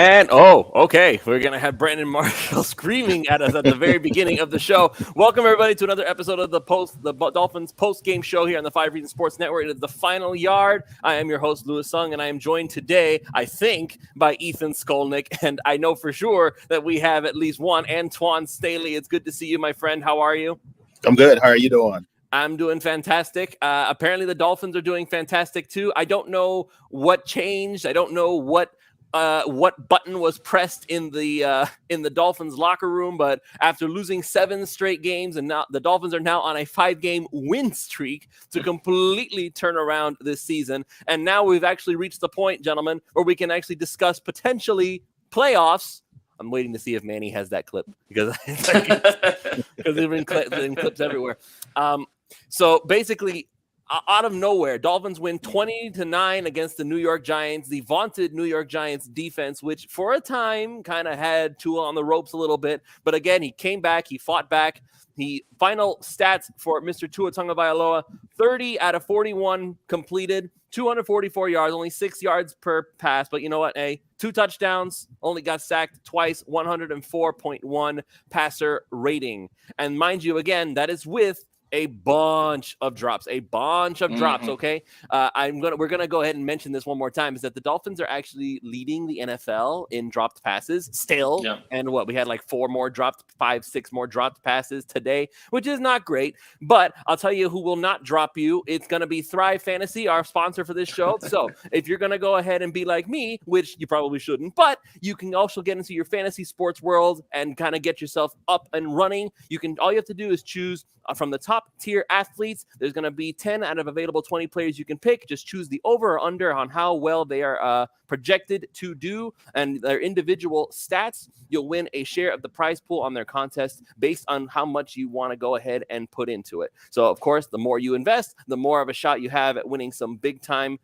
And okay. We're gonna have Brandon Marshall screaming at us at the very beginning of the show. Welcome everybody to another episode of the Dolphins post game show here on the 5 Reasons Sports Network. It is the Final Yard. I am your host Louis Sung, and I am joined today, I think, by Ethan Skolnick, and I know for sure that we have at least one Antoine Staley. It's good to see you, my friend. How are you? I'm good. How are you doing? I'm doing fantastic. Apparently, the Dolphins are doing fantastic too. I don't know what changed. I don't know what button was pressed in the Dolphins locker room, but after losing 7 straight games, and now the Dolphins are now on a 5-game win streak to completely turn around this season. And now we've actually reached the point, gentlemen, where we can actually discuss potentially playoffs. I'm waiting to see if Manny has that clip because there's been clips everywhere. So basically, out of nowhere, Dolphins win 20-9 against the New York Giants, the vaunted New York Giants defense, which for a time kind of had Tua on the ropes a little bit. But again, he came back, he fought back. The final stats for Mr. Tua Tagovailoa: 30 out of 41 completed, 244 yards, only 6 yards per pass. But you know what? 2 touchdowns, only got sacked twice, 104.1 passer rating. And mind you, again, that is with a bunch of drops, okay? We're gonna go ahead and mention this one more time, is that the Dolphins are actually leading the NFL in dropped passes still. Yeah. And we had like 6 more dropped passes today, which is not great. But I'll tell you who will not drop you. It's gonna be ThriveFantasy, our sponsor for this show. So if you're gonna go ahead and be like me, which you probably shouldn't, but you can also get into your fantasy sports world and kind of get yourself up and running. All you have to do is choose from the top tier athletes. There's going to be 10 out of available 20 players you can pick. Just choose the over or under on how well they are projected to do and their individual stats. You'll win a share of the prize pool on their contest based on how much you want to go ahead and put into it. So, of course, the more you invest, the more of a shot you have at winning some big time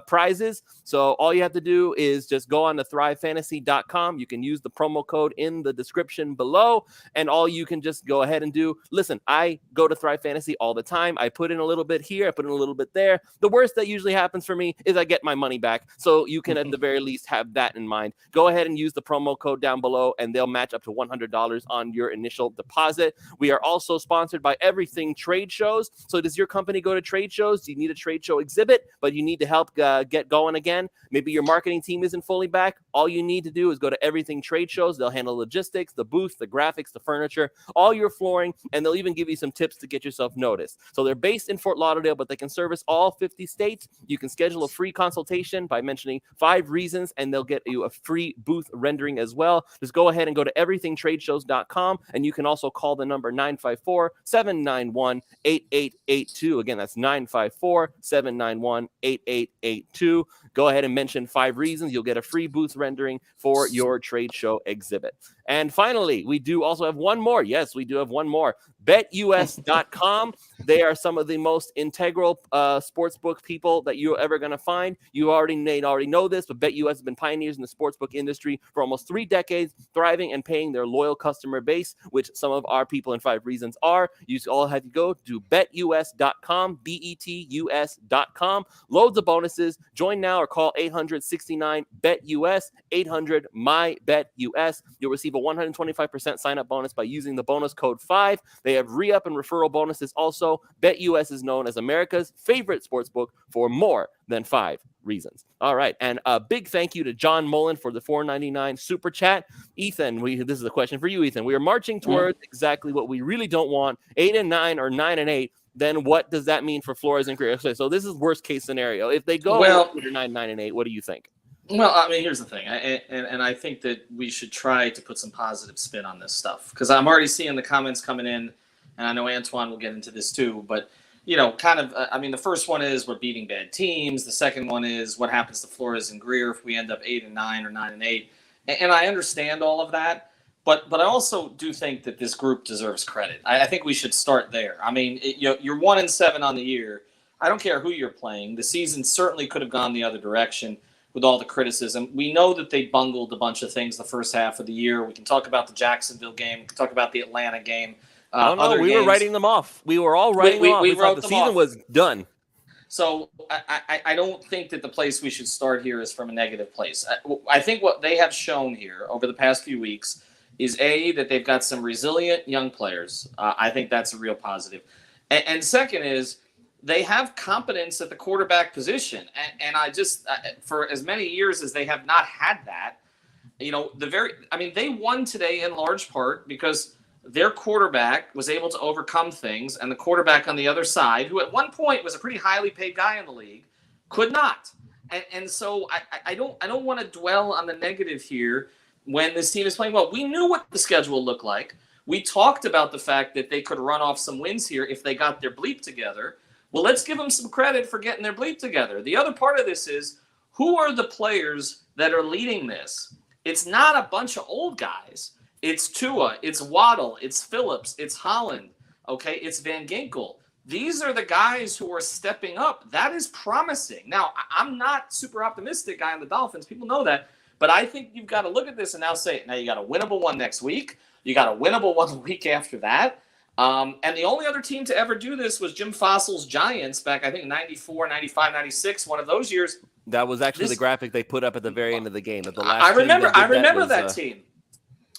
prizes. So all you have to do is just go on to thrivefantasy.com. You can use the promo code in the description below, and all you can just go ahead and do. Listen, I go to Thrive Fantasy all the time. I put in a little bit here, I put in a little bit there. The worst that usually happens for me is I get my money back. So you can at the very least have that in mind. Go ahead and use the promo code down below, and they'll match up to $100 on your initial deposit. We are also sponsored by Everything Trade Shows. So does your company go to trade shows? Do you need a trade show exhibit, but you need to help get going again? Maybe your marketing team isn't fully back. All you need to do is go to Everything Trade Shows. They'll handle logistics, the booth, the graphics, the furniture, all your flooring, and they'll even give you some tips to get yourself noticed. So they're based in Fort Lauderdale, but they can service all 50 states. You can schedule a free consultation by mentioning 5 reasons, and they'll get you a free booth rendering as well. Just go ahead and go to everythingtradeshows.com, and you can also call the number 954-791-8882. Again, that's 954-791-8882. Go ahead and mention 5 reasons. You'll get a free booth rendering for your trade show exhibit. And finally, we do also have one more. Yes, we do have one more. BetUS.com. They are some of the most integral sportsbook people that you're ever going to find. You may already know this, but BetUS has been pioneers in the sportsbook industry for almost 3 decades, thriving and paying their loyal customer base, which some of our people in 5 Reasons are. You all have to go to BetUS.com, BETUS.com. Loads of bonuses. Join now or call 800-69-BET-US, 800-MY-BET-US. You'll receive a 125% sign-up bonus by using the bonus code 5. They have re-up and referral bonuses also. BetUS is known as America's favorite sportsbook for more than 5 reasons. All right, and a big thank you to John Mullen for the $4.99 super chat. Ethan, this is a question for you, Ethan. We are marching towards exactly what we really don't want, 8-9 or 9-8. Then what does that mean for Flores and Greer? So this is worst case scenario. If they go 9-8, what do you think? Well, I mean, here's the thing, and I think that we should try to put some positive spin on this stuff, because I'm already seeing the comments coming in, and I know Antoine will get into this too, but, the first one is we're beating bad teams. The second one is what happens to Flores and Greer if we end up 8-9 or 9-8. And I understand all of that, but I also do think that this group deserves credit. I think we should start there. I mean, you're 1-7 on the year. I don't care who you're playing. The season certainly could have gone the other direction with all the criticism. We know that they bungled a bunch of things the first half of the year. We can talk about the Jacksonville game. We can talk about the Atlanta game. We were writing them off. We were all writing them off. We thought the season was done. So I don't think that the place we should start here is from a negative place. I think what they have shown here over the past few weeks is that they've got some resilient young players. I think that's a real positive. And second is they have competence at the quarterback position. And for as many years as they have not had that, they won today in large part because their quarterback was able to overcome things, and the quarterback on the other side, who at one point was a pretty highly paid guy in the league, could not. And so I don't want to dwell on the negative here when this team is playing well. We knew what the schedule looked like. We talked about the fact that they could run off some wins here if they got their bleep together. Well, let's give them some credit for getting their bleep together. The other part of this is, who are the players that are leading this? It's not a bunch of old guys. It's Tua, it's Waddle, it's Phillips, it's Holland, okay? It's Van Ginkel. These are the guys who are stepping up. That is promising. Now, I'm not super optimistic guy on the Dolphins. People know that. But I think you've got to look at this and now say, now you got a winnable one next week. You got a winnable one the week after that. And the only other team to ever do this was Jim Fossil's Giants back, I think, 94, 95, 96, one of those years. That was actually the graphic they put up at the very end of the game. That the last I remember that team.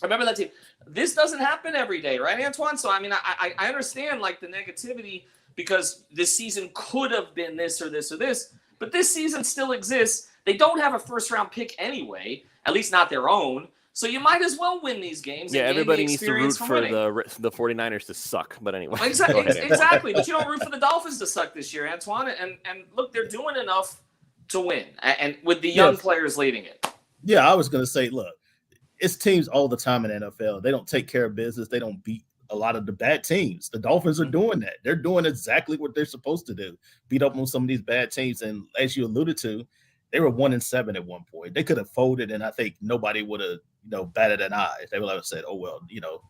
I remember that team. This doesn't happen every day, right, Antoine? So, I mean, I understand, like, the negativity because this season could have been this or this or this, but this season still exists. They don't have a first-round pick anyway, at least not their own. So you might as well win these games. Yeah, everybody needs to root for the 49ers to suck. But anyway. Exactly. But you don't root for the Dolphins to suck this year, Antoine. And look, they're doing enough to win, and with the young players leading it. Yeah, I was going to say, look, it's teams all the time in the NFL. They don't take care of business. They don't beat a lot of the bad teams. The Dolphins are doing that. They're doing exactly what they're supposed to do, beat up on some of these bad teams. And as you alluded to, they were 1-7 at one point. They could have folded, and I think nobody would have, batted an eye. They would have said, oh, well,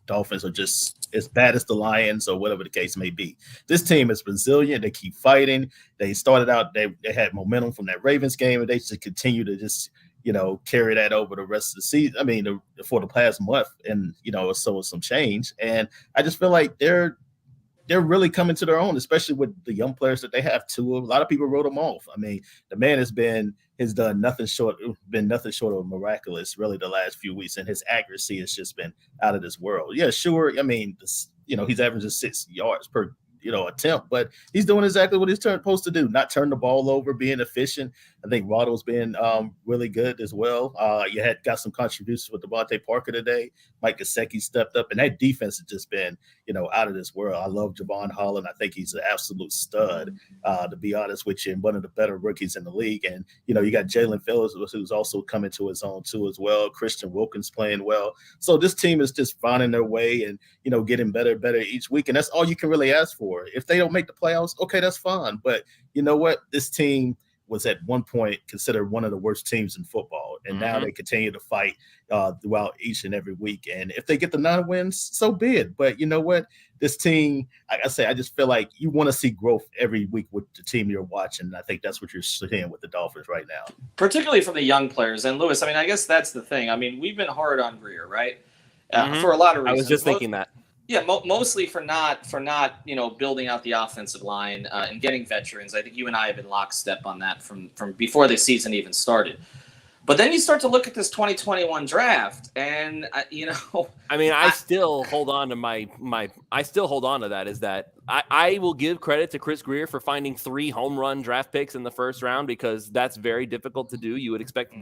Dolphins are just as bad as the Lions or whatever the case may be. This team is resilient. They keep fighting. They started out, they had momentum from that Ravens game, and they just continue to just, carry that over the rest of the season. I mean, for the past month, and, so some change. And I just feel like they're really coming to their own, especially with the young players that they have too. A lot of people wrote them off. I mean, the man has done nothing short of miraculous, really, the last few weeks, and his accuracy has just been out of this world. Yeah, sure. I mean, he's averaging 6 yards per attempt, but he's doing exactly what he's supposed to do, not turn the ball over, being efficient. I think Waddle's been really good as well. You got some contributions with Devontae Parker today. Mike Gesicki stepped up, and that defense has just been, out of this world. I love Javon Holland. I think he's an absolute stud, to be honest with you, and one of the better rookies in the league. And, you got Jalen Phillips, who's also coming to his own too as well. Christian Wilkins playing well. So this team is just finding their way and, getting better and better each week. And that's all you can really ask for. If they don't make the playoffs, okay, that's fine. But you know what? This team was at one point considered one of the worst teams in football. And now they continue to fight throughout each and every week. And if they get the 9 wins, so be it. But you know what? This team, like I say, I just feel like you want to see growth every week with the team you're watching. And I think that's what you're seeing with the Dolphins right now. Particularly from the young players. And Lewis, I mean, I guess that's the thing. I mean, we've been hard on Greer, right? For a lot of reasons. I was just thinking that. Yeah, mostly for not building out the offensive line and getting veterans. I think you and I have been lockstep on that from before the season even started. But then you start to look at this 2021 draft, and I mean, I still hold on to I still hold on to that. Is that I will give credit to Chris Greer for finding 3 home run draft picks in the first round, because that's very difficult to do. You would expect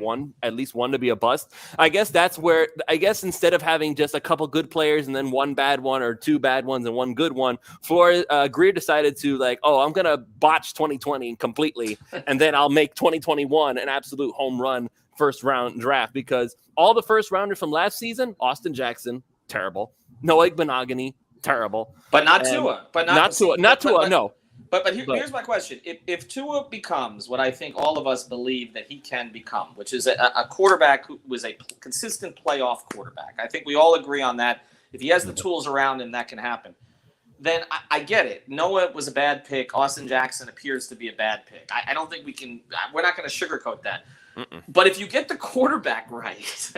at least one to be a bust. I guess that's where instead of having just a couple good players and then one bad one, or 2 bad ones and one good one, Greer decided to I'm gonna botch 2020 completely, and then I'll make 2021 an absolute home run first round draft, because all the first rounders from last season, Austin Jackson, terrible. Noah Igbenogany, terrible. But not Tua. No. But here's my question. If Tua becomes what I think all of us believe that he can become, which is a quarterback who was a consistent playoff quarterback, I think we all agree on that. If he has the tools around him, that can happen. Then I get it. Noah was a bad pick. Austin Jackson appears to be a bad pick. I don't think we're not going to sugarcoat that. But if you get the quarterback right,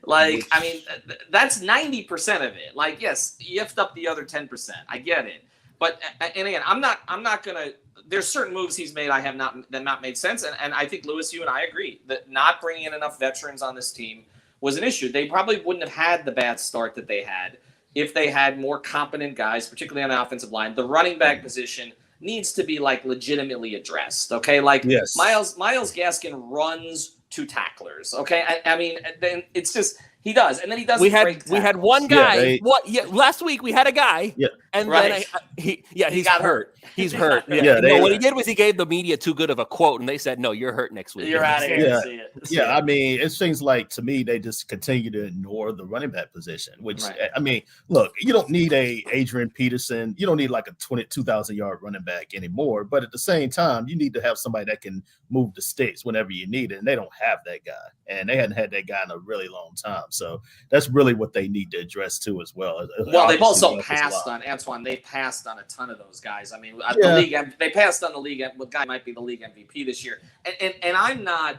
I mean, that's 90% of it. Yes, you effed up the other 10%. I get it. But and again, I'm not going to there's certain moves he's made that have not made sense. And I think, Lewis, you and I agree that not bringing in enough veterans on this team was an issue. They probably wouldn't have had the bad start that they had if they had more competent guys, particularly on the offensive line. The running back position needs to be like legitimately addressed. Okay. Like Yes. Myles Gaskin runs to tacklers. Okay. I mean, then it's just, he does. And then he doesn't. We had one guy. Last week we had a guy. Yeah. And Right. then he's hurt. He's hurt. Yeah, What he did was he gave the media too good of a quote, and they said, "No, you're hurt next week. You're out of here." Yeah. See it. Yeah, I mean, it seems like to me they just continue to ignore the running back position, which Right. I mean, look, you don't need a Adrian Peterson, you don't need like a 22,000-yard running back anymore, but at the same time, you need to have somebody that can move the sticks whenever you need it, and they don't have that guy, and they hadn't had that guy in a really long time, so that's really what they need to address too as well. Well, they've also Obviously, passed on Antoine. They passed on a ton of those guys. I mean, the league. They passed on the league. The guy might be the league MVP this year. And I'm not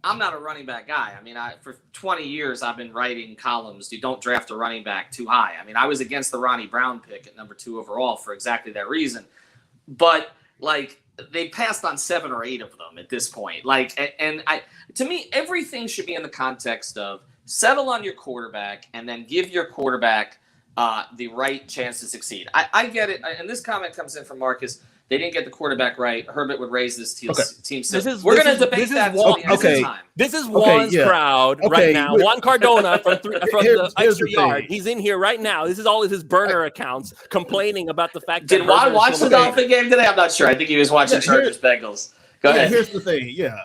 a running back guy. I mean, for 20 years I've been writing columns. You don't draft a running back too high. I mean, I was against the Ronnie Brown pick at number 2 overall for exactly that reason. But like, they passed on 7 or 8 of them at this point. Like, to me, everything should be in the context of settle on your quarterback and then give your quarterback the right chance to succeed. I get it. And this comment comes in from Marcus. They didn't get the quarterback right. Herbert would raise this team. We're going to debate that until the end of time. This is Juan's crowd right now. Juan Cardona from the Extra Yard. He's in here right now. This is all of his burner accounts complaining about the fact that. Did Juan watch the Dolphin game today? I'm not sure. I think he was watching Chargers Bengals. Go ahead. Here's the thing. Yeah.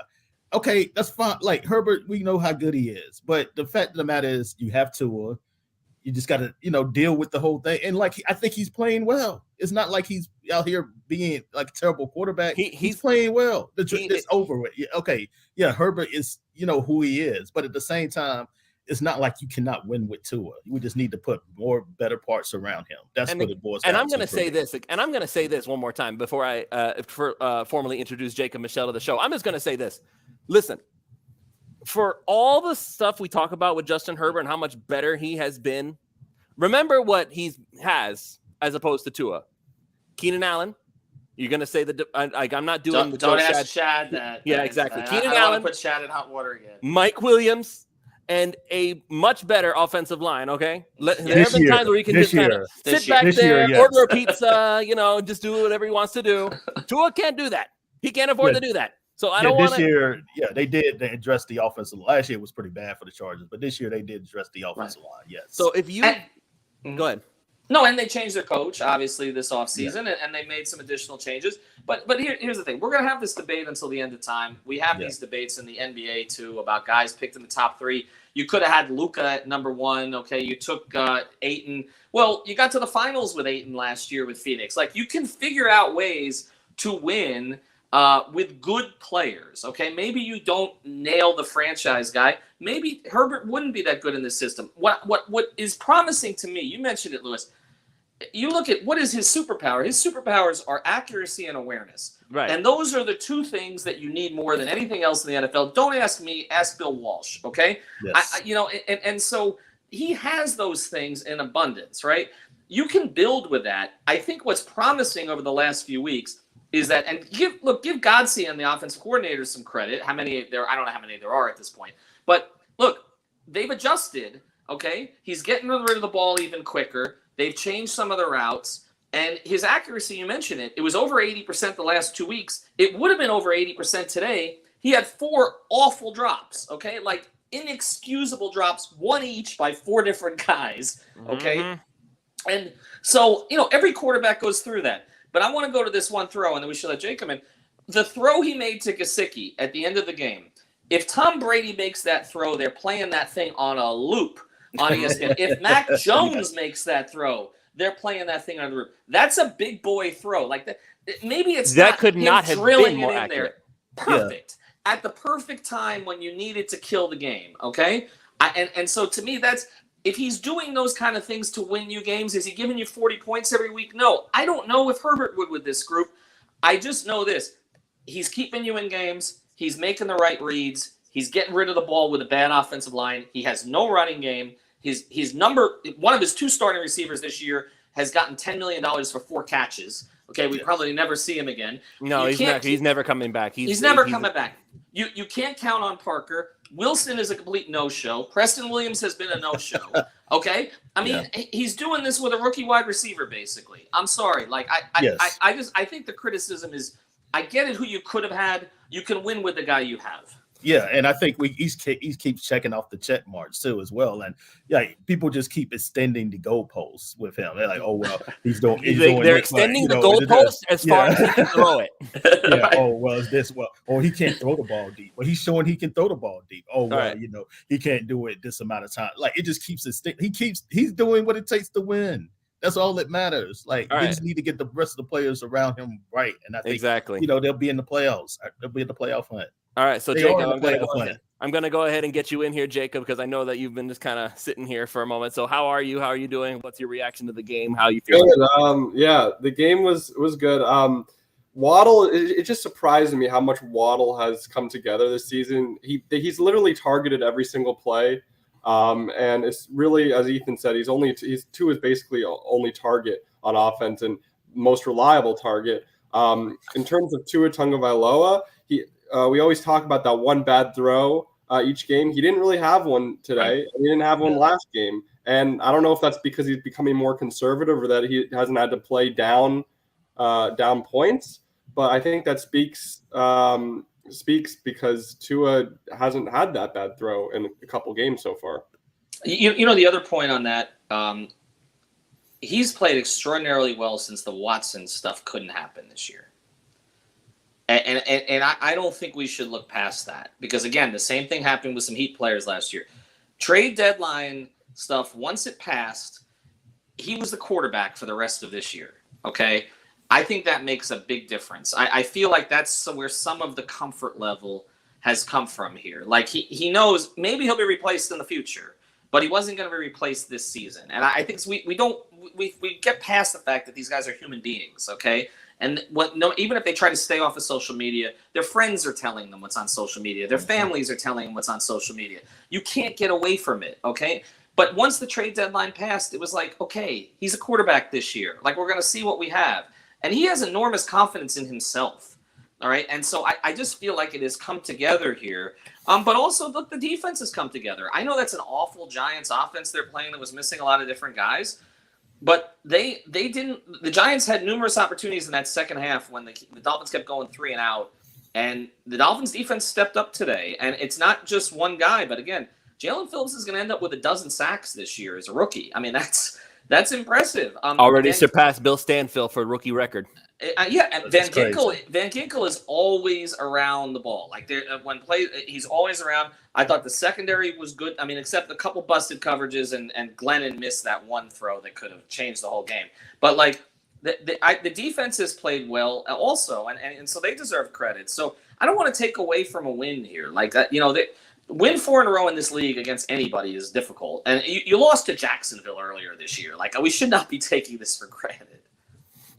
Okay, that's fine. Like Herbert, we know how good he is. But the fact of the matter is you have Tua. You just got to, deal with the whole thing. And I think he's playing well. It's not like he's out here being like a terrible quarterback. He's playing well. It's over with. Yeah, okay. Yeah, Herbert is, who he is. But at the same time, it's not like you cannot win with Tua. We just need to put more better parts around him. That's what it boils down to. And I'm going to say this one more time before I formally introduce Jacob Michelle to the show. I'm just going to say this. Listen. For all the stuff we talk about with Justin Herbert and how much better he has been, remember what he has as opposed to Tua. Keenan Allen, you're going to say I'm not doing don't ask Shad that. Yeah, exactly. Keenan Allen. Put Shad in hot water again. Mike Williams and a much better offensive line, okay? There have been times where you can just kind of sit back there, order a pizza, just do whatever he wants to do. Tua can't do that. He can't afford to do that. So I don't want to. This year, they did. They addressed the offensive line. Last year it was pretty bad for the Chargers, but this year they did address the offensive line. Yes. So if you go ahead. No, and they changed their coach obviously this offseason, and they made some additional changes. But here's the thing: we're going to have this debate until the end of time. We have these debates in the NBA too about guys picked in the top 3. You could have had Luka at number 1. Okay, you took Ayton. Well, you got to the finals with Ayton last year with Phoenix. Like, you can figure out ways to win. With good players, okay? Maybe you don't nail the franchise guy. Maybe Herbert wouldn't be that good in this system. What is promising to me, you mentioned it, Lewis, you look at what is his superpower. His superpowers are accuracy and awareness. Right. And those are the 2 things that you need more than anything else in the NFL. Don't ask me, ask Bill Walsh, okay? Yes. And so he has those things in abundance, right? You can build with that. I think what's promising over the last few weeks is that, and give Godsey and the offensive coordinators some credit. How many there? I don't know how many there are at this point. But look, they've adjusted. Okay, he's getting rid of the ball even quicker. They've changed some of the routes, and his accuracy. You mentioned it. It was over 80% the last 2 weeks. It would have been over 80% today. He had 4 awful drops. Okay, like inexcusable drops, 1 each by 4 different guys. Okay, and so every quarterback goes through that. But I want to go to this one throw, and then we should let Jake come in. The throw he made to Gesicki at the end of the game, if Tom Brady makes that throw, they're playing that thing on a loop on ESPN. If Mac Jones makes that throw, they're playing that thing on the loop. That's a big boy throw. Like that. Maybe it's that not could him not have drilling been more it in accurate. there. Perfect. At the perfect time when you needed to kill the game, okay? And so to me, that's – if he's doing those kind of things to win you games, is he giving you 40 points every week? No. I don't know if Herbert would with this group. I just know this. He's keeping you in games. He's making the right reads. He's getting rid of the ball with a bad offensive line. He has no running game. One of his 2 starting receivers this year has gotten $10 million for 4 catches. Okay, we probably never see him again. No, he's never coming back. He's never coming back. You can't count on Parker. Wilson is a complete no-show. Preston Williams has been a no-show. Okay, I mean he's doing this with a rookie wide receiver, basically. I'm sorry, like I think the criticism is, I get it. Who you could have had, you can win with the guy you have. Yeah, and I think he keeps checking off the check marks too as well, and people just keep extending the goalposts with him. They're like, oh well, they're extending the goalpost as far as he can throw it. Yeah. Oh well, is this or he can't throw the ball deep, but he's showing he can throw the ball deep. Oh well, he can't do it this amount of time. Like it just keeps he's doing what it takes to win. That's all that matters. Like they just need to get the rest of the players around him right, and I think they'll be in the playoffs. They'll be in the playoff hunt. All right, so Jacob, I'm going to go ahead and get you in here, Jacob, because I know that you've been just kind of sitting here for a moment. So how are you? How are you doing? What's your reaction to the game? How are you feeling? Good. The game was good. Waddle, it just surprised me how much Waddle has come together this season. He's literally targeted every single play, and it's really, as Ethan said, he's two is basically only target on offense and most reliable target. In terms of Tua Tagovailoa, we always talk about that one bad throw each game. He didn't really have one today. He didn't have one last game. And I don't know if that's because he's becoming more conservative or that he hasn't had to play down points. But I think that speaks because Tua hasn't had that bad throw in a couple games so far. The other point on that, he's played extraordinarily well since the Watson stuff couldn't happen this year. And I don't think we should look past that because, again, the same thing happened with some Heat players last year. Trade deadline stuff, once it passed, he was the quarterback for the rest of this year, okay? I think that makes a big difference. I feel like that's where some of the comfort level has come from here. Like, he knows maybe he'll be replaced in the future, but he wasn't going to be replaced this season. And I think we get past the fact that these guys are human beings, okay? And even if they try to stay off of social media, their friends are telling them what's on social media. Their families are telling them what's on social media. You can't get away from it, okay? But once the trade deadline passed, it was like, okay, he's a quarterback this year. Like, we're going to see what we have. And he has enormous confidence in himself, all right? And so I just feel like it has come together here. But also, look, the defense has come together. I know that's an awful Giants offense they're playing that was missing a lot of different guys. But they didn't. The Giants had numerous opportunities in that second half when the Dolphins kept going 3 and out, and the Dolphins defense stepped up today. And it's not just one guy, but again, Jalen Phillips is going to end up with a dozen sacks this year as a rookie. I mean, that's impressive. Already surpassed Bill Stanfield for rookie record. And Van Ginkel is always around the ball. Like he's always around. I thought the secondary was good. I mean, except a couple busted coverages and Glennon missed that one throw that could have changed the whole game. But like the defense has played well also, and so they deserve credit. So I don't want to take away from a win here. Like win 4 in a row in this league against anybody is difficult. And you lost to Jacksonville earlier this year. Like we should not be taking this for granted.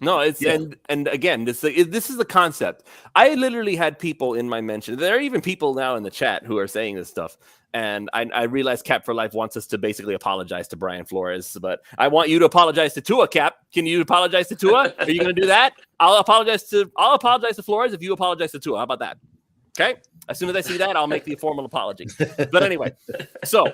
No, it's and again, this is the concept. I literally had people in my mention. There are even people now in the chat who are saying this stuff. And I realize Cap for Life wants us to basically apologize to Brian Flores, but I want you to apologize to Tua, Cap. Can you apologize to Tua? Are you going to do that? I'll apologize to Flores if you apologize to Tua. How about that? Okay. As soon as I see that, I'll make the formal apology. But anyway, so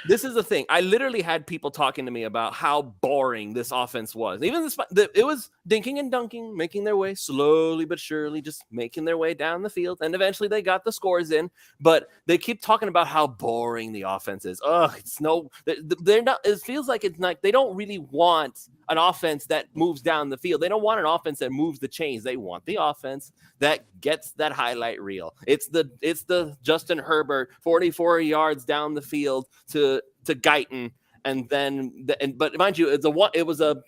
this is the thing. I literally had people talking to me about how boring this offense was. Even it was dinking and dunking, making their way slowly but surely, just making their way down the field. And eventually they got the scores in. But they keep talking about how boring the offense is. They're not. It feels like it's not. They don't really want an offense that moves down the field. They don't want an offense that moves the chains. They want the offense that gets that highlight reel. It's the Justin Herbert 44 yards down the field to Guyton, and then but mind you, it was a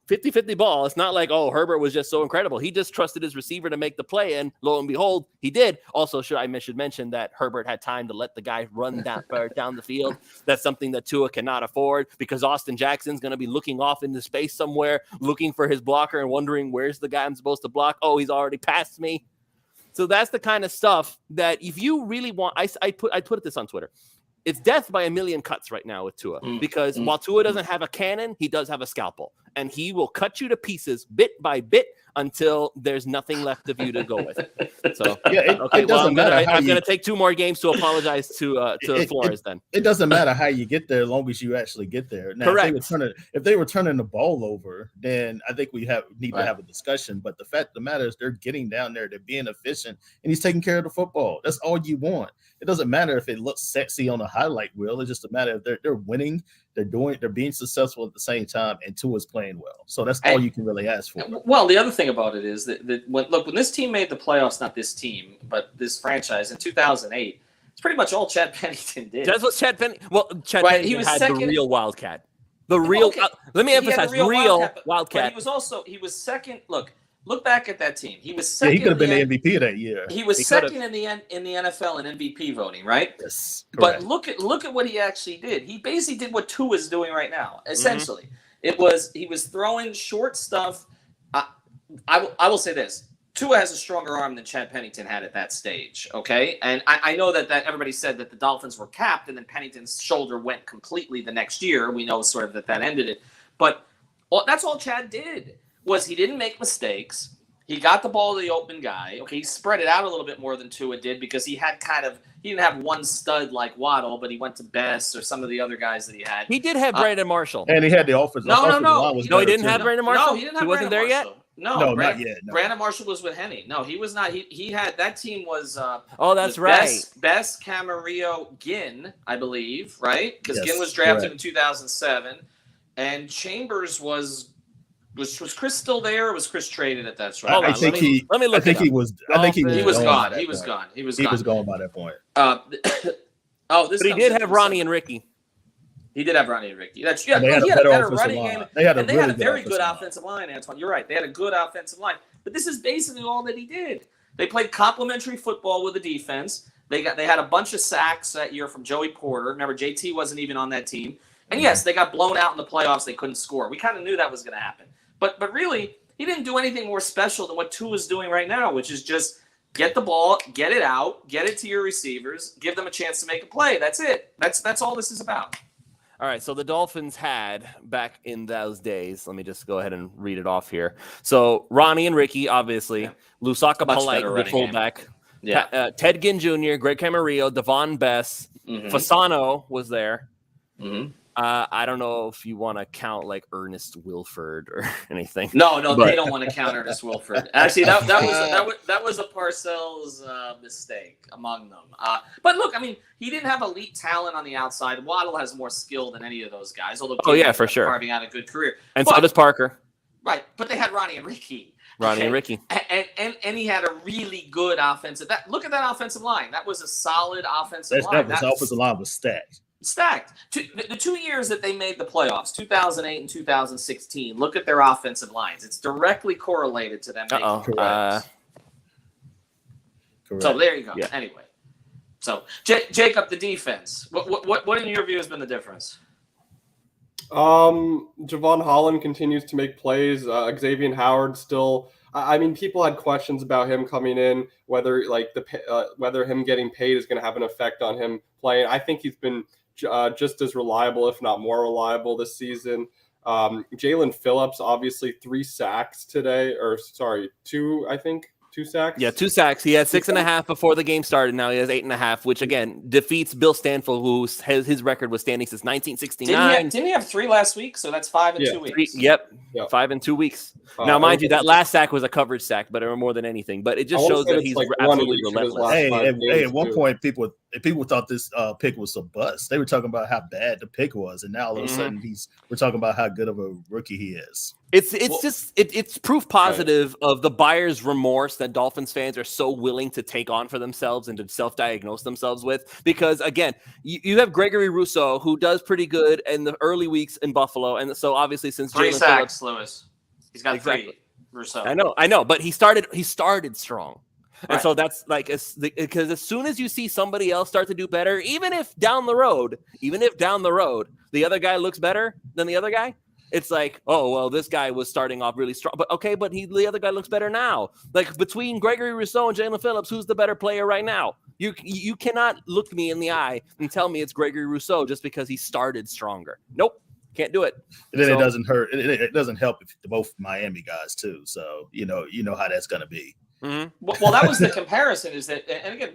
50-50 ball. It's not like, oh, Herbert was just so incredible. He just trusted his receiver to make the play, and lo and behold, he did. Also, I should mention that Herbert had time to let the guy run down the field. That's something that Tua cannot afford because Austin Jackson's going to be looking off into space somewhere, looking for his blocker and wondering where's the guy I'm supposed to block. Oh, he's already passed me. So that's the kind of stuff that if you really want, I put this on Twitter. it's death by a million cuts right now with Tua, because while Tua doesn't have a cannon, he does have a scalpel, and he will cut you to pieces bit by bit until there's nothing left of you to go with. So it doesn't matter. I'm going to take 2 more games to apologize to Flores. Then it doesn't matter how you get there, as long as you actually get there. Now, correct. If they were turning the ball over, then I think we need to have a discussion. But the fact of the matter is, they're getting down there, they're being efficient, and he's taking care of the football. That's all you want. It doesn't matter if it looks sexy on a highlight reel. It's just a matter of they're winning, they're being successful at the same time, and Tua's playing well. So that's all you can really ask for. Well, the other thing about it is that when this team made the playoffs, not this team, but this franchise in 2008, it's pretty much all Chad Pennington did. That's what Chad Pennington. Well, Chad Pennington had the real Wildcat. The real. Let me emphasize, real Wildcat. But he was second. Look back at that team. He was second. He could have been the MVP of that year. He was second in the NFL in MVP voting, right? Yes. Correct. But look at what he actually did. He basically did what Tua is doing right now. Essentially, he was throwing short stuff. I will say this: Tua has a stronger arm than Chad Pennington had at that stage. Okay, and I know that everybody said that the Dolphins were capped, and then Pennington's shoulder went completely the next year. We know sort of that ended it, but that's all Chad did. Was he didn't make mistakes. He got the ball to the open guy. Okay, he spread it out a little bit more than Tua did, because he didn't have one stud like Waddle, but he went to Best or some of the other guys that he had. He did have Brandon Marshall. And he had the offensive line. No, he didn't have Brandon Marshall? No, he didn't have wasn't there yet? No, not yet. No. Brandon Marshall was with Henny. No, he was not. He had, that team was that's right. Best, Camarillo, Ginn, I believe, right? Because Ginn was drafted in 2007, and Chambers was Chris still there, or was Chris traded at that point? I think he was gone. He was gone. He was gone by that point. But he did have Ronnie and Ricky. He did have Ronnie and Ricky. That's He had a better running game. They had a very good offensive line, Antoine. You're right. They had a good offensive line. But this is basically all that he did. They played complementary football with the defense. They had a bunch of sacks that year from Joey Porter. Remember, JT wasn't even on that team. And yes, they got blown out in the playoffs. They couldn't score. We kind of knew that was going to happen. But really, he didn't do anything more special than what Tua's doing right now, which is just get the ball, get it out, get it to your receivers, give them a chance to make a play. That's it. That's all this is about. All right, so the Dolphins had, back in those days, let me just go ahead and read it off here. So Ronnie and Ricky, obviously. Lusaka Polite, the fullback. Yeah. Ted Ginn Jr., Greg Camarillo, Devon Bess. Fasano was there. I don't know if you want to count like Ernest Wilford or anything. No, they don't want to count Ernest Wilford. Actually, that was a Parcells mistake among them. But look, I mean, he didn't have elite talent on the outside. Waddle has more skill than any of those guys. Although, for sure, carving out a good career, so does Parker. Right, but they had Ronnie and Ricky. And Ricky, and he had a really good offensive. Look at that offensive line. That was a solid offensive line. That offensive line was stacked. The 2 years that they made the playoffs, 2008 and 2016, look at their offensive lines. It's directly correlated to them making the playoffs. Correct. So there you go. Yeah. Anyway, so Jacob, the defense. What in your view has been the difference? Javon Holland continues to make plays. Xavier Howard still. I mean, people had questions about him coming in, whether whether him getting paid is going to have an effect on him playing. I think he's been just as reliable, if not more reliable, this season. Jalen Phillips, obviously 3 sacks today, two sacks. Yeah, 2 sacks. He had 6.5 before the game started. Now he has 8.5, which again defeats Bill Stanfield, who has his record was standing since 1969. Didn't he have 3 last week? So that's 5 in 2 weeks. 5 in 2 weeks. Now, mind you, that last sack was a coverage sack, but more than anything. But it just shows that he's absolutely relentless. Hey, at one point, people thought this pick was a bust. They were talking about how bad the pick was, and now all of a sudden we're talking about how good of a rookie he is. It's proof positive of the buyer's remorse that Dolphins fans are so willing to take on for themselves and to self-diagnose themselves with. Because again, you have Gregory Rousseau, who does pretty good in the early weeks in Buffalo, and so obviously since 3 Jalen sacks, Phillips, Lewis, he's got 3. Rousseau. I know, but he started strong. And so that's because as soon as you see somebody else start to do better, even if down the road, the other guy looks better than the other guy, it's like, oh, well, this guy was starting off really strong. But okay, but the other guy looks better now. Like between Gregory Rousseau and Jalen Phillips, who's the better player right now? You cannot look me in the eye and tell me it's Gregory Rousseau just because he started stronger. Nope, can't do it. And then it doesn't hurt. It doesn't help if both Miami guys too. So you know how that's going to be. Mm-hmm. Well, that was the comparison. Is that, and again,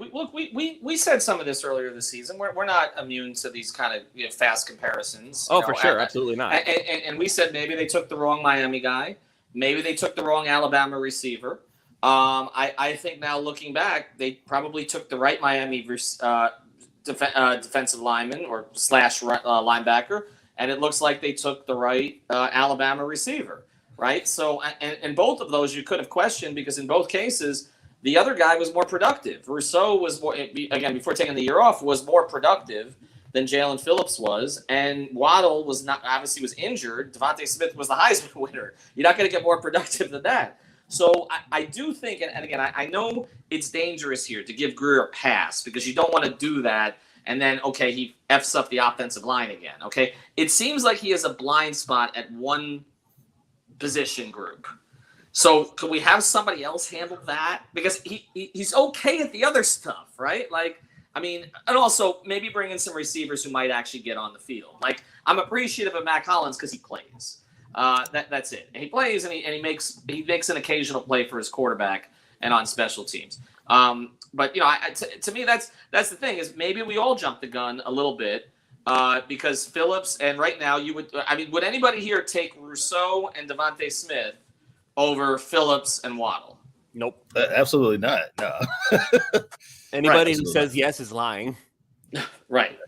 we said some of this earlier this season. We're not immune to these kind of fast comparisons. Oh, for sure, absolutely not. And we said maybe they took the wrong Miami guy, maybe they took the wrong Alabama receiver. I think now looking back, they probably took the right Miami defensive lineman or / linebacker, and it looks like they took the right Alabama receiver. Right. So, and both of those you could have questioned because in both cases, the other guy was more productive. Rousseau was more, again, before taking the year off, was more productive than Jalen Phillips was. And Waddle was not, obviously was injured. Devontae Smith was the Heisman winner. You're not going to get more productive than that. So I do think, and again, I know it's dangerous here to give Greer a pass because you don't want to do that. And then, okay, he F's up the offensive line again. Okay. It seems like he has a blind spot at one position group. So could we have somebody else handle that? Because he's okay at the other stuff, right? Like, I mean, and also maybe bring in some receivers who might actually get on the field. Like, I'm appreciative of Mac Hollins because he plays. That's it. And he plays and he makes an occasional play for his quarterback and on special teams. But to me, that's the thing is maybe we all jump the gun a little bit. Because Phillips, and right now would anybody here take Rousseau and Devontae Smith over Phillips and Waddle? Nope. Absolutely not. No. Anybody who says yes is lying. Right.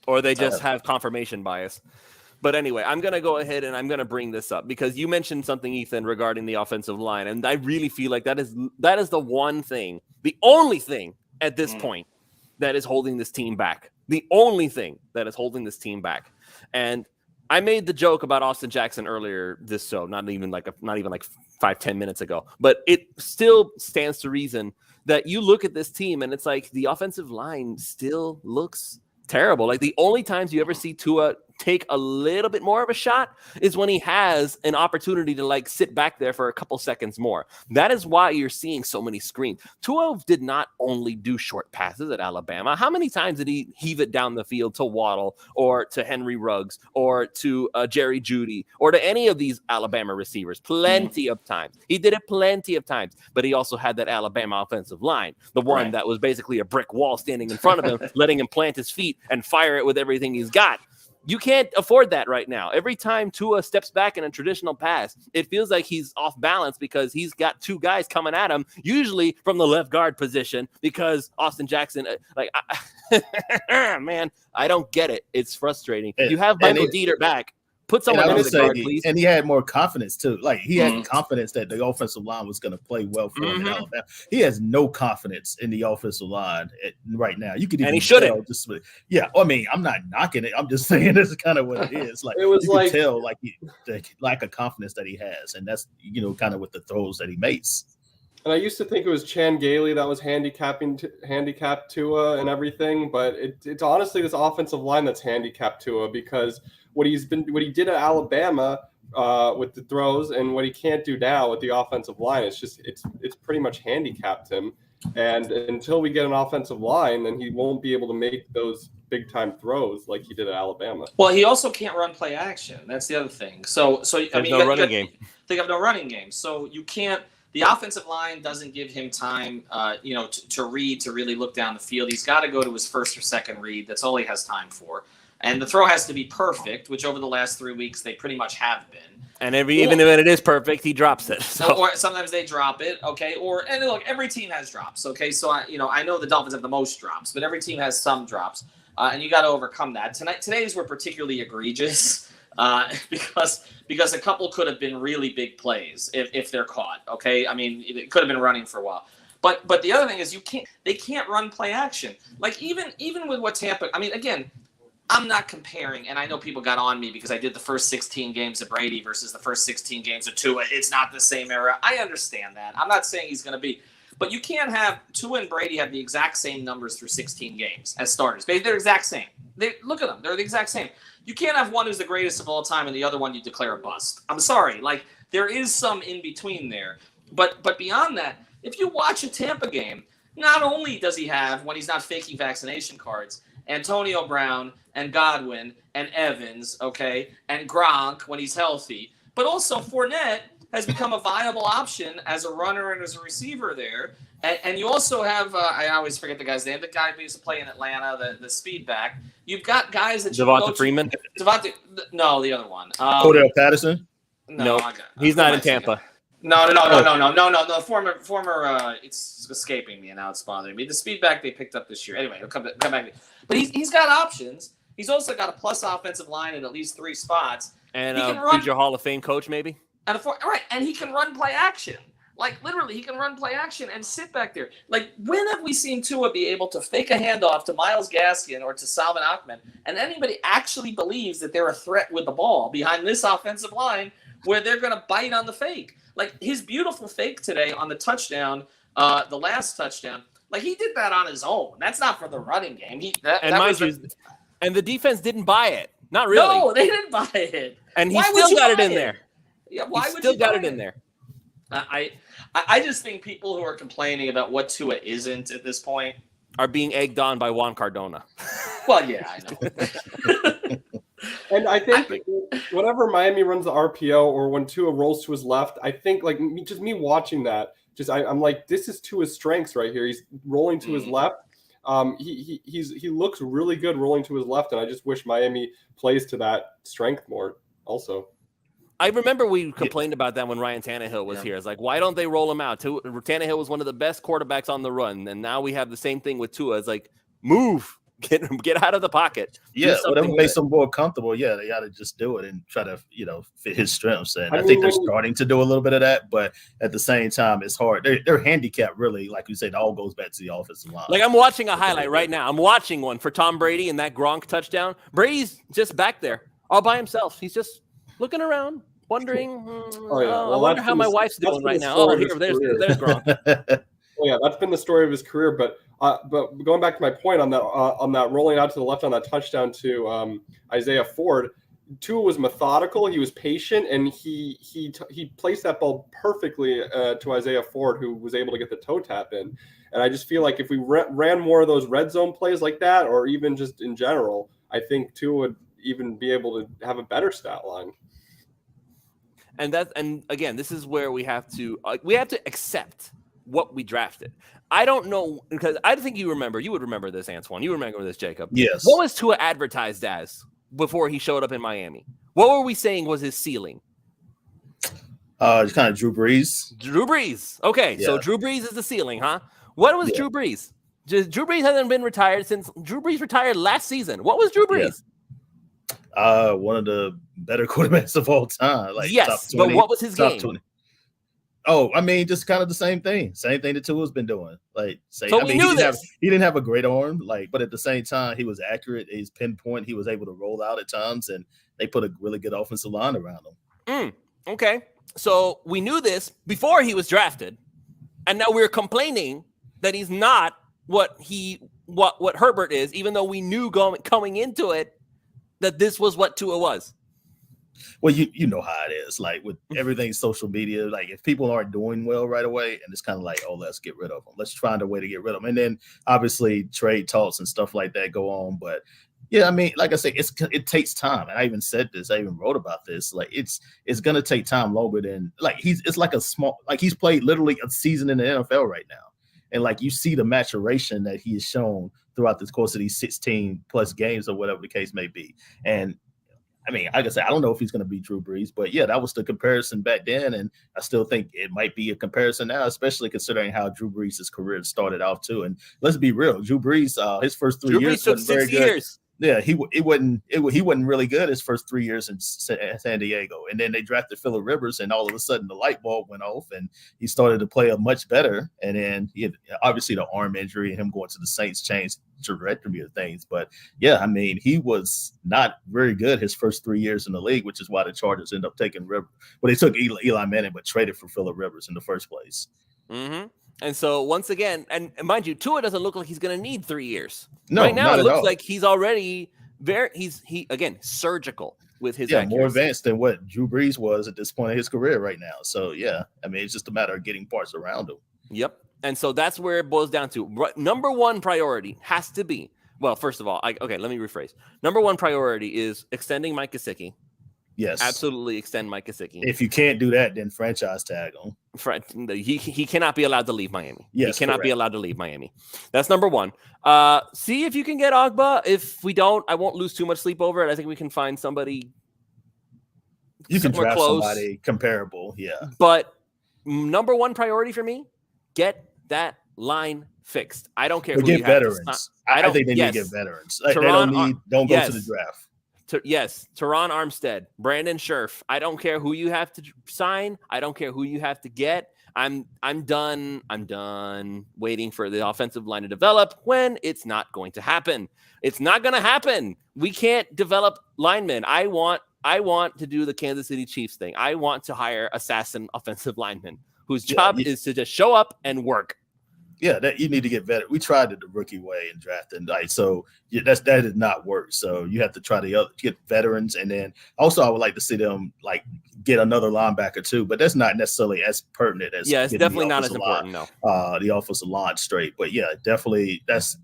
Or they just have confirmation bias. But anyway, I'm going to go ahead and I'm going to bring this up because you mentioned something, Ethan, regarding the offensive line. And I really feel like that is the one thing, the only thing at this point that is holding this team back. The only thing that is holding this team back. And I made the joke about Austin Jackson earlier this show, not even like 5-10 minutes ago, but it still stands to reason that you look at this team and it's like the offensive line still looks terrible. Like the only times you ever see Tua take a little bit more of a shot is when he has an opportunity to like sit back there for a couple seconds more. That is why you're seeing so many screens. Tua did not only do short passes at Alabama. How many times did he heave it down the field to Waddle or to Henry Ruggs or to Jerry Jeudy or to any of these Alabama receivers? Plenty of times. He did it plenty of times, but he also had that Alabama offensive line, the one that was basically a brick wall standing in front of him, letting him plant his feet and fire it with everything he's got. You can't afford that right now. Every time Tua steps back in a traditional pass, it feels like he's off balance because he's got two guys coming at him, usually from the left guard position, because Austin Jackson, man, I don't get it. It's frustrating. You have Michael Dieter back. Put someone on the guard, please. And he had more confidence, too. Like, he had confidence that the offensive line was going to play well for him in Alabama. He has no confidence in the offensitive line right now. You could even tell. Yeah, I mean, I'm not knocking it. I'm just saying this is kind of what it is. Like, you can tell, like, the lack of confidence that he has. And that's, kind of with the throws that he makes. And I used to think it was Chan Gailey that was handicapped Tua and everything. But it's honestly this offensive line that's handicapped Tua because what he did at Alabama with the throws and what he can't do now with the offensive line, it's pretty much handicapped him. And until we get an offensive line, then he won't be able to make those big time throws like he did at Alabama. Well, he also can't run play action. That's the other thing. So I mean, no running game. They have no running game. So you can't. The offensive line doesn't give him time, to read, to really look down the field. He's got to go to his first or second read. That's all he has time for. And the throw has to be perfect, which over the last 3 weeks they pretty much have been. And even if it is perfect, he drops it. So. Or sometimes they drop it, okay? And look, every team has drops, okay? So I know the Dolphins have the most drops, but every team has some drops, and you got to overcome that. Today's were particularly egregious because a couple could have been really big plays if they're caught, okay? I mean, it could have been running for a while. But the other thing is they can't run play action. Like even with what Tampa, I mean, again, I'm not comparing, and I know people got on me because I did the first 16 games of Brady versus the first 16 games of Tua. It's not the same era. I understand that. I'm not saying he's going to be. But you can't have Tua and Brady have the exact same numbers through 16 games as starters. They're the exact same. Look at them. They're the exact same. You can't have one who's the greatest of all time and the other one you declare a bust. I'm sorry. Like, there is some in between there. But beyond that, if you watch a Tampa game, Not only does he have, when he's not faking vaccination cards, Antonio Brown and Godwin and Evans, okay, and Gronk when he's healthy, but also Fournette has become a viable option as a runner and as a receiver there. And you also have, I always forget the guy's name, the guy who used to play in Atlanta, the speed back. You've got guys that you Devonta go to. Freeman? No, the other one. Cordell Patterson? No, he's not in Tampa. No. Former, it's escaping me and now it's bothering me. The speed back they picked up this year. Anyway, he'll come back. But he's got options. He's also got a plus offensive line in at least 3 spots. And future Hall of Fame coach, maybe? And he can run play action. Like, literally, he can run play action and sit back there. Like, when have we seen Tua be able to fake a handoff to Myles Gaskin or to Salvin Ahmed, and anybody actually believes that they're a threat with the ball behind this offensive line where they're going to bite on the fake? Like, his beautiful fake today on the touchdown, the last touchdown, like, he did that on his own. That's not for the running game. And the defense didn't buy it. Not really. No, they didn't buy it. And he still got it in there. Yeah, why would still you got buy it in there. I just think people who are complaining about what Tua isn't at this point are being egged on by Juan Cardona. Well, yeah, I know. And I think whenever Miami runs the RPO or when Tua rolls to his left, I think like me watching that, I'm like, this is Tua's strengths right here. He's rolling to his left. He looks really good rolling to his left, and I just wish Miami plays to that strength more also. I remember we complained about that when Ryan Tannehill was here. It's like, why don't they roll him out? Tannehill was one of the best quarterbacks on the run, and now we have the same thing with Tua. It's like, move, get out of the pocket. Yeah, whatever makes him more comfortable. Yeah, they got to just do it and try to, fit his strengths. And I think they're starting to do a little bit of that, but at the same time, it's hard. They're handicapped, really. Like you said, it all goes back to the offensive line. Like, I'm watching a highlight right now. I'm watching one for Tom Brady and that Gronk touchdown. Brady's just back there all by himself. He's just looking around, wondering, I wonder how my wife's doing right now. Oh, there's Gronk. Well, yeah, that's been the story of his career. But going back to my point on that rolling out to the left on that touchdown to Isaiah Ford, Tua was methodical. He was patient, and he placed that ball perfectly to Isaiah Ford, who was able to get the toe tap in. And I just feel like if we ran more of those red zone plays like that, or even just in general, I think Tua would even be able to have a better stat line. And again, this is where we have to accept what we drafted. I don't know, because I think you would remember this, Antoine. You remember this, Jacob. Yes. What was Tua advertised as before he showed up in Miami? What were we saying was his ceiling? It's kind of Drew Brees. Drew Brees. Okay, yeah. So Drew Brees is the ceiling, huh? What was Drew Brees? Drew Brees hasn't been retired since Drew Brees retired last season. What was Drew Brees? One of the better quarterbacks of all time. Like, yes, top 20, but what was his game? 20. Oh, I mean, just kind of the same thing that Tua's been doing. Like, he didn't have a great arm, but at the same time, he was accurate. He's pinpoint. He was able to roll out at times, and they put a really good offensive line around him. Okay, so we knew this before he was drafted, and now we're complaining that he's not what Herbert is, even though we knew coming into it that this was what Tua was. Well, you know how it is. Like, with everything social media, like, if people aren't doing well right away, and it's kind of like, oh, let's get rid of them. Let's find a way to get rid of them. And then obviously trade talks and stuff like that go on. But yeah, I mean, like I say, it takes time. And I even said this. I even wrote about this. Like, it's gonna take time longer than it's like he's played literally a season in the NFL right now. And like, you see the maturation that he has shown throughout the course of these 16 plus games or whatever the case may be. And I mean, like I said, I don't know if he's going to beat Drew Brees, but yeah, that was the comparison back then. And I still think it might be a comparison now, especially considering how Drew Brees' career started off too. And let's be real, Drew Brees, his first 3 years took 6 years. Yeah, he wasn't really good his first 3 years in San Diego, and then they drafted Phillip Rivers, and all of a sudden the light bulb went off, and he started to play much better. And then he had, obviously, the arm injury and him going to the Saints changed the trajectory of things. But yeah, I mean, he was not very good his first 3 years in the league, which is why the Chargers ended up taking Rivers. Well, they took Eli Manning, but traded for Phillip Rivers in the first place. Mm-hmm. And so once again, and mind you, Tua doesn't look like he's going to need 3 years. No, right now not it looks all. like he's already surgical with his accuracy. More advanced than what Drew Brees was at this point in his career right now. So yeah, I mean, it's just a matter of getting parts around him. Yep. And so that's where it boils down to. Number one priority has to be, well, first of all, let me rephrase. Number one priority is extending Mike Gesicki. Yes. Absolutely extend Mike Gesicki. If you can't do that, then franchise tag him. He cannot be allowed to leave Miami. Yes, he cannot be allowed to leave Miami. That's number one. See if you can get Ogba. If we don't, I won't lose too much sleep over it. I think we can find somebody. You can draft close. Somebody comparable, yeah. But number one priority for me, get that line fixed. I don't care. But who get veterans. I think they need to get veterans. Like, don't go to the draft. Teron Armstead, Brandon Scherf. I don't care who you have to sign. I don't care who you have to get. I'm done. I'm done waiting for the offensive line to develop when it's not going to happen. It's not going to happen. We can't develop linemen. I want to do the Kansas City Chiefs thing. I want to hire assassin offensive linemen whose job is to just show up and work. Yeah, that you need to get better. We tried it the rookie way and drafting, like, so that did not work. So you have to try to get veterans, and then also I would like to see them like get another linebacker too. But that's not necessarily as pertinent as it's definitely not as important. No, the offensive line straight. But yeah, definitely that's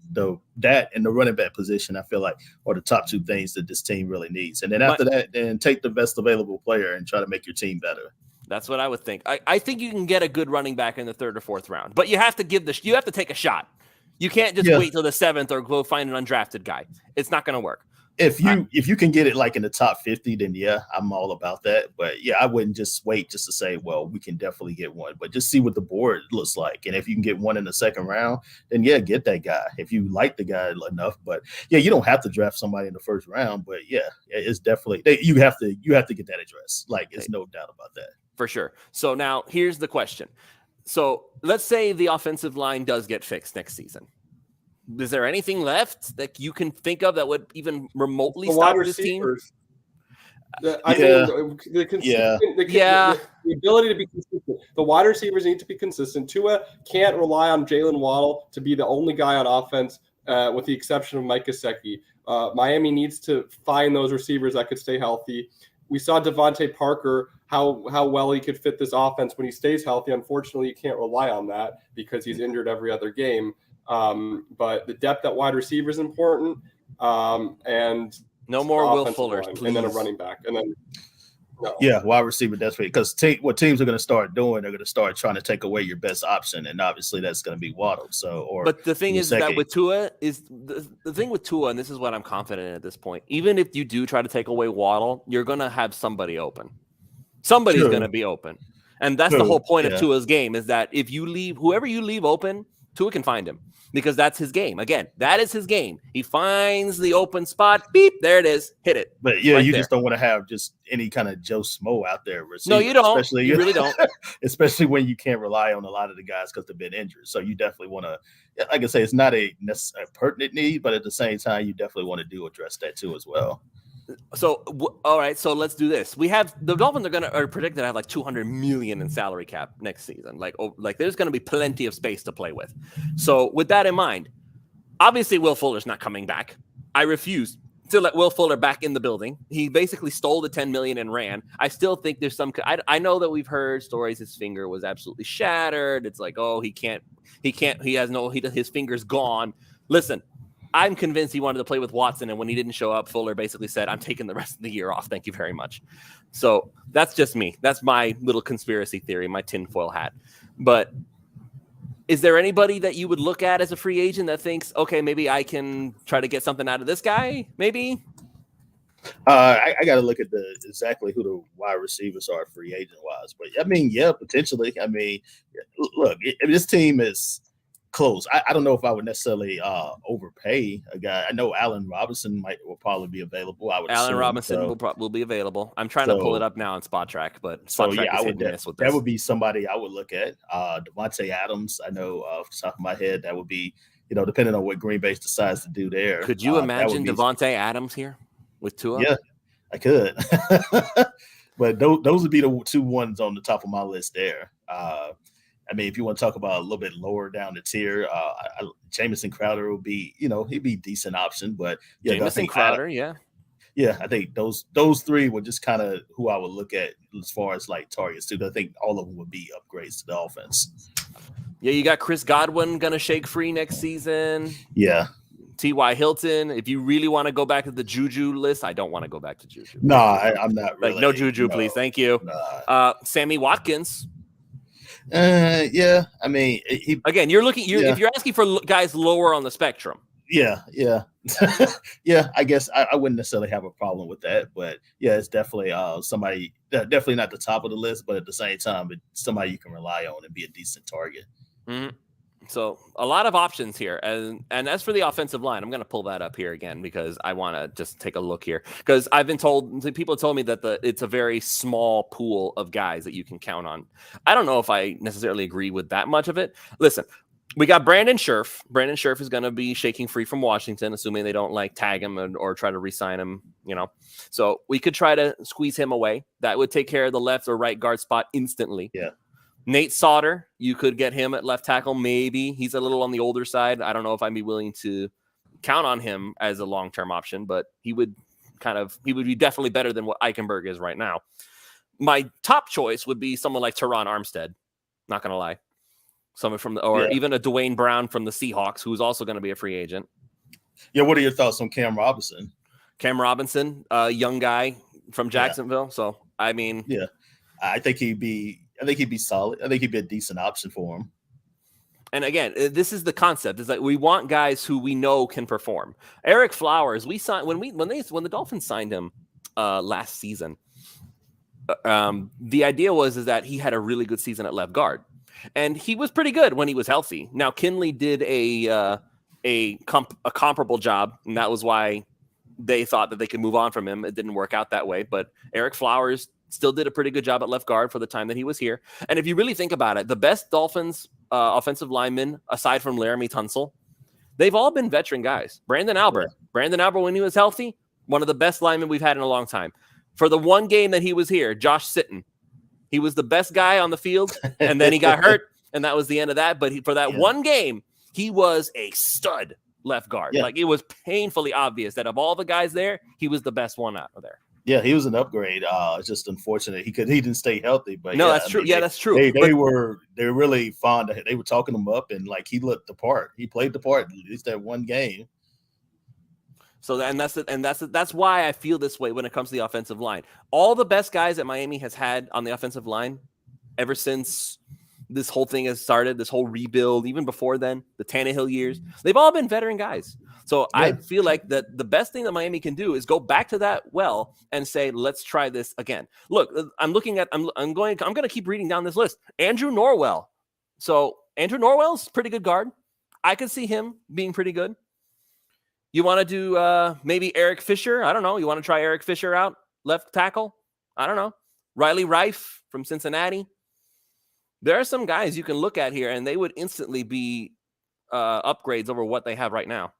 that and the running back position. I feel like are the top two things that this team really needs. And then after that, then take the best available player and try to make your team better. That's what I would think. I think you can get a good running back in the 3rd or 4th round, but you have to you have to take a shot. You can't just wait till the 7th or go find an undrafted guy. It's not going to work. If you can get it like in the top 50, then yeah, I'm all about that. But yeah, I wouldn't just wait just to say, well, we can definitely get one, but just see what the board looks like. And if you can get one in the 2nd round, then yeah, get that guy if you like the guy enough. But yeah, you don't have to draft somebody in the 1st round, but yeah, it's definitely you have to get that address. Like, it's no doubt about that. For sure. So now here's the question. So let's say the offensive line does get fixed next season. Is there anything left that you can think of that would even remotely stop this team? The ability to be consistent. The wide receivers need to be consistent. Tua can't rely on Jalen Waddle to be the only guy on offense, with the exception of Mike Gesicki. Miami needs to find those receivers that could stay healthy. We saw Devontae Parker, how well he could fit this offense when he stays healthy. Unfortunately, you can't rely on that because he's injured every other game. But the depth at wide receiver is important. And no more Will Fuller, please. And then a running back. And then yeah, wide receiver, that's right. Because what teams are going to start doing, they're going to start trying to take away your best option, and obviously that's going to be Waddle. But the thing is that with Tua is the thing with Tua, and this is what I'm confident in at this point. Even if you do try to take away Waddle, you're going to have somebody open. Somebody's going to be open, and that's the whole point of Tua's game is that if you leave whoever you leave open, Tua can find him. Because that's his game. Again, that is his game. He finds the open spot. Beep, there it is. Hit it. But yeah, you just don't want to have just any kind of Joe Smo out there. No, you don't. You really don't. Especially when you can't rely on a lot of the guys because they've been injured. So you definitely want to, like I say, it's not a pertinent need, but at the same time, you definitely want to address that too as well. So, all right. So let's do this. We have the Dolphins are predicted to have like $200 million in salary cap next season. Like there's going to be plenty of space to play with. So with that in mind, obviously Will Fuller's not coming back. I refuse to let Will Fuller back in the building. He basically stole the $10 million and ran. I still think there's some. I know that we've heard stories. His finger was absolutely shattered. It's like, oh, his finger's gone. Listen. I'm convinced he wanted to play with Watson, and when he didn't show up, Fuller basically said, I'm taking the rest of the year off. Thank you very much. So that's just me. That's my little conspiracy theory, my tinfoil hat. But is there anybody that you would look at as a free agent that thinks, okay, maybe I can try to get something out of this guy? Maybe? I got to look at exactly who the wide receivers are free agent-wise. But, I mean, yeah, potentially. I mean, look, this team is – close. I don't know if I would necessarily overpay a guy. I know Allen Robinson will probably be available. Allen Robinson will be available. I'm trying to pull it up now on Spot Track, but Spot Track is hit and miss with this. That would be somebody I would look at. Devontae Adams, I know off the top of my head, that would be, depending on what Green Bay decides to do there. Could you imagine Devontae Adams here with Tua? Yeah, I could. But those would be the two ones on the top of my list there. I mean, if you want to talk about a little bit lower down the tier, Jamison Crowder would be, he'd be a decent option. But yeah, Jamison Crowder, yeah, I think those three were just kind of who I would look at as far as like targets too. I think all of them would be upgrades to the offense. Yeah, you got Chris Godwin going to shake free next season. Yeah. T.Y. Hilton. If you really want to go back to the Juju list, I don't want to go back to Juju. No, I'm not really. Like, no Juju, please. Thank you. Nah. Sammy Watkins. Yeah. I mean, again, if you're asking for guys lower on the spectrum. Yeah. Yeah. I guess I wouldn't necessarily have a problem with that, but yeah, it's definitely somebody definitely not the top of the list, but at the same time, it's somebody you can rely on and be a decent target. Mm-hmm. So a lot of options here. And as for the offensive line, I'm going to pull that up here again because I want to just take a look here. Because I've been told, people told me that it's a very small pool of guys that you can count on. I don't know if I necessarily agree with that much of it. Listen, we got Brandon Scherf. Brandon Scherf is going to be shaking free from Washington, assuming they don't tag him or try to re-sign him, So we could try to squeeze him away. That would take care of the left or right guard spot instantly. Yeah. Nate Sauter, you could get him at left tackle. Maybe he's a little on the older side. I don't know if I'd be willing to count on him as a long-term option, but he would be definitely better than what Eichenberg is right now. My top choice would be someone like Teron Armstead. Not going to lie. Someone even a Dwayne Brown from the Seahawks, who's also going to be a free agent. Yeah. What are your thoughts on Cam Robinson? Cam Robinson, a young guy from Jacksonville. Yeah. So, I mean, yeah, I think he'd be solid. I think he'd be a decent option for him. And again, this is the concept: is that we want guys who we know can perform. Eric Flowers, we signed when the Dolphins signed him last season. The idea was that he had a really good season at left guard, and he was pretty good when he was healthy. Now Kinley did a comparable job, and that was why they thought that they could move on from him. It didn't work out that way, but Eric Flowers still did a pretty good job at left guard for the time that he was here. And if you really think about it, the best Dolphins offensive linemen, aside from Laramie Tunsil, they've all been veteran guys. Brandon Albert, when he was healthy, one of the best linemen we've had in a long time. For the one game that he was here, Josh Sitton, he was the best guy on the field, and then he got hurt, and that was the end of that. But for that one game, he was a stud left guard. Yeah. It was painfully obvious that of all the guys there, he was the best one out of there. Yeah, he was an upgrade. It's just unfortunate he didn't stay healthy. But no, that's true. That's true. They were really fond of him. They were talking him up, and he looked the part. He played the part at least that one game. So that's why I feel this way when it comes to the offensive line. All the best guys that Miami has had on the offensive line ever since this whole thing has started, this whole rebuild, even before then, the Tannehill years, they've all been veteran guys. So yeah. I feel like that the best thing that Miami can do is go back to that well and say, let's try this again. Look, I'm going to keep reading down this list. Andrew Norwell. So Andrew Norwell's pretty good guard. I could see him being pretty good. You want to do maybe Eric Fisher? I don't know. You want to try Eric Fisher out? Left tackle? I don't know. Riley Reif from Cincinnati. There are some guys you can look at here, and they would instantly be upgrades over what they have right now.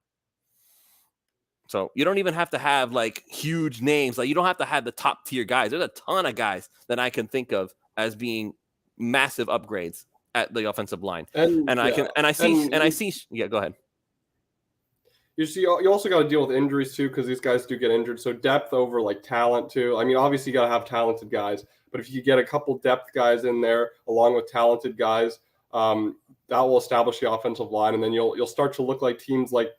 So you don't even have to have huge names. You don't have to have the top tier guys. There's a ton of guys that I can think of as being massive upgrades at the offensive line. I see. Yeah, go ahead. You also got to deal with injuries too, because these guys do get injured. So depth over talent too. I mean, obviously you got to have talented guys, but if you get a couple depth guys in there along with talented guys, that will establish the offensive line, and then you'll start to look like teams like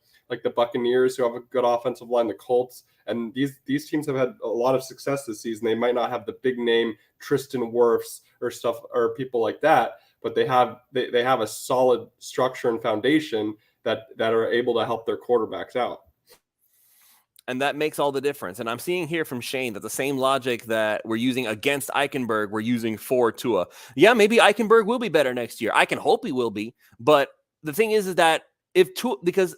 the Buccaneers, who have a good offensive line, the Colts, and these teams have had a lot of success this season. They might not have the big name Tristan Wirfs or people like that, but they have a solid structure and foundation that are able to help their quarterbacks out. And that makes all the difference. And I'm seeing here from Shane that the same logic that we're using against Eichenberg, we're using for Tua. Yeah, maybe Eichenberg will be better next year. I can hope he will be. But the thing is that if Tua, because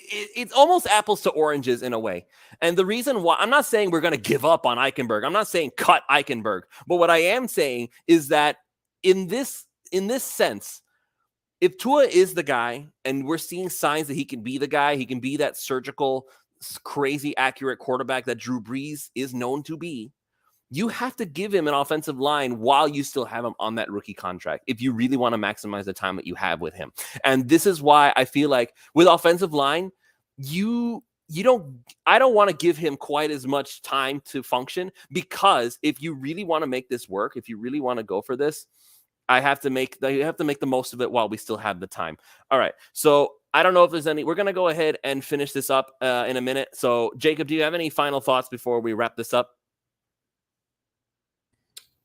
it's almost apples to oranges in a way. And the reason why, I'm not saying we're going to give up on Eichenberg. I'm not saying cut Eichenberg. But what I am saying is that in this sense, if Tua is the guy, and we're seeing signs that he can be the guy, he can be that surgical, crazy accurate quarterback that Drew Brees is known to be, you have to give him an offensive line while you still have him on that rookie contract if you really want to maximize the time that you have with him. And this is why I feel like with offensive line, I don't want to give him quite as much time to function, because if you really want to make this work, if you really want to go for this, I have to make the most of it while we still have the time. All right. So I don't know if there's any. We're going to go ahead and finish this up in a minute. So Jacob, do you have any final thoughts before we wrap this up?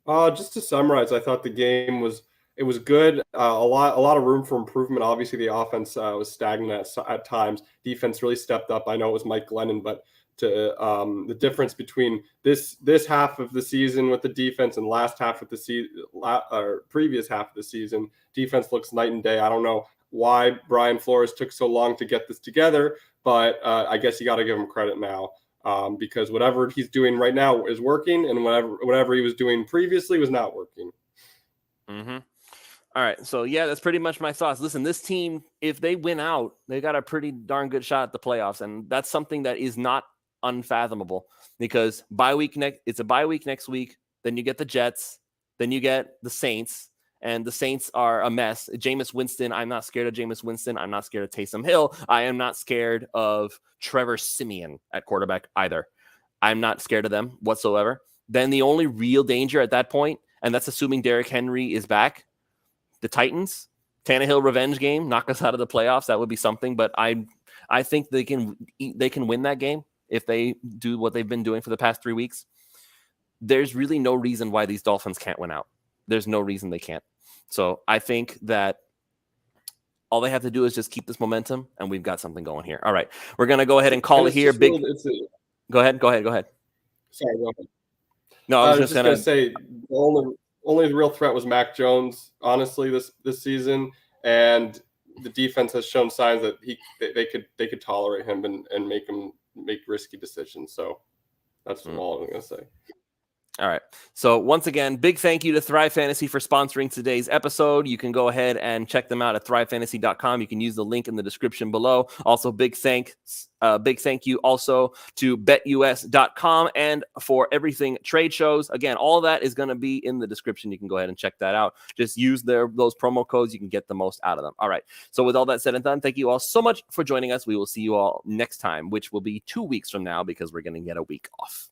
Just to summarize, I thought the game was good. A lot of room for improvement. Obviously, the offense was stagnant at times. Defense really stepped up. I know it was Mike Glennon, but the difference between this half of the season with the defense and last half of the season, or previous half of the season, defense looks night and day. I don't know why Brian Flores took so long to get this together, but I guess you got to give him credit now. Because whatever he's doing right now is working, and whatever he was doing previously was not working. Mm-hmm. All right. So, yeah, that's pretty much my thoughts. Listen, this team, if they win out, they got a pretty darn good shot at the playoffs. And that's something that is not unfathomable because it's a bye week next week. Then you get the Jets. Then you get the Saints. And the Saints are a mess. Jameis Winston, I'm not scared of Jameis Winston. I'm not scared of Taysom Hill. I am not scared of Trevor Siemian at quarterback either. I'm not scared of them whatsoever. Then the only real danger at that point, and that's assuming Derrick Henry is back, the Titans, Tannehill revenge game, knock us out of the playoffs. That would be something. But I think they can win that game if they do what they've been doing for the past 3 weeks. There's really no reason why these Dolphins can't win out. There's no reason they can't. So I think that all they have to do is just keep this momentum, and we've got something going here. All right, we're gonna go ahead and call it here. Go ahead. Sorry, go ahead. No, I was just gonna say the only real threat was Mac Jones, honestly, this season, and the defense has shown signs that they could tolerate him and make risky decisions. So that's all I'm gonna say. All right. So once again, big thank you to Thrive Fantasy for sponsoring today's episode. You can go ahead and check them out at thrivefantasy.com. You can use the link in the description below. Also, big thank you also to betus.com and for everything trade shows. Again, all that is going to be in the description. You can go ahead and check that out. Just use those promo codes. You can get the most out of them. All right. So with all that said and done, thank you all so much for joining us. We will see you all next time, which will be 2 weeks from now because we're going to get a week off.